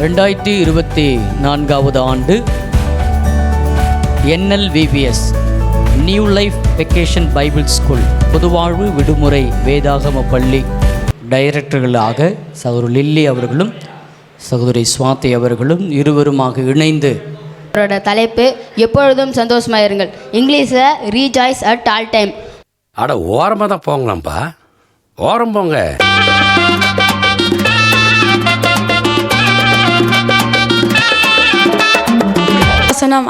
2024 ஆண்டு NLVBS new life vacation bible school பொதுவாழ்வு விடுமுறை வேதாகம பள்ளி டைரக்டர்களாக சகோதரி லில்லி அவர்களும் சகோதரி சுவாதி அவர்களும் இருவருமாக இணைந்து அவரோட தலைப்பு எப்பொழுதும் சந்தோஷமாக இருங்கள். இங்கிலீஷில் ரீஜாய்ஸ் அட் ஆல் டைம். அட ஓரமாக தான் போங்களாம்ப்பா, ஓரம் போங்க.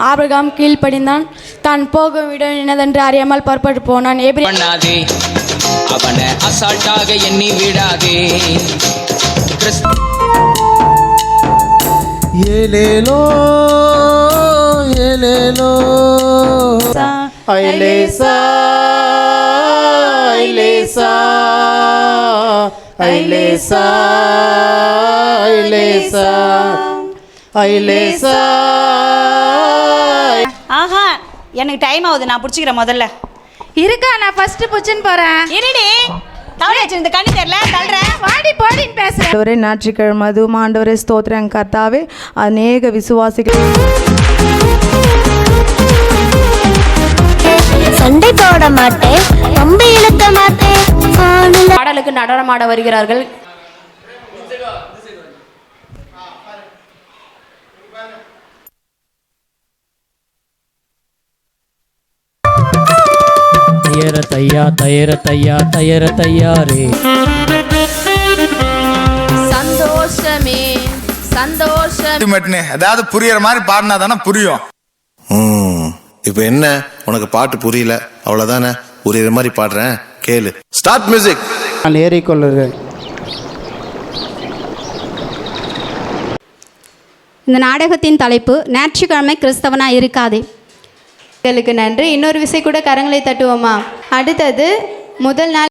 ஆபிரகாம் கீழ்ப்படிந்தான், தான் போகும் இடம் என்னதென்று அறியாமல் புறப்பட்டு போனான். அவனை அசால்ட்டாக எண்ணி விடாதே. ஏலேலோ ஏலேலோ ஐலேசா ஐலேசா ஐலேசா ஐலேசா ஐலேசா. ஆஹா, எனக்கு டைம் ஆகுது, நான் பிடிச்சிக்கிறேன். முதல்ல இருக்கா, நான் ஃபர்ஸ்ட் புச்சுன்னு போறேன். இருடி, தவளை இந்த கண்ணி தெரியல தள்ளுறேன், வாடி போடின்னு பேசுறேன். ஞாயிற்றுக்கிழமை அதுவும் ஆண்டவரே ஸ்தோத்திரம் கர்த்தாவே. அநேக விசுவாசிகள் சண்டை போட மாட்டேன், கம்பி இழுக்க மாட்டேன். பாடலுக்கு நடனமாட வருகிறார்கள். தயர தையாரே சந்தோஷமே சந்தோஷம். அதாவது புரியற மாதிரி பாடினா தானே புரியும். இப்போ என்ன, உனக்கு பாட்டு புரியல அவ்வளோதானே, புரியுற மாதிரி பாடுறேன் கேளு. Start music. நான் ஏறிக்கொள்ளுறேன். இந்த நாடகத்தின் தலைப்பு ஞாயிற்றுக்கிழமை கிறிஸ்தவனா இருக்காதே. நன்றி. இன்னொரு விசை கூட கரங்களை தட்டுவோமா? அடுத்தது முதல் நாள்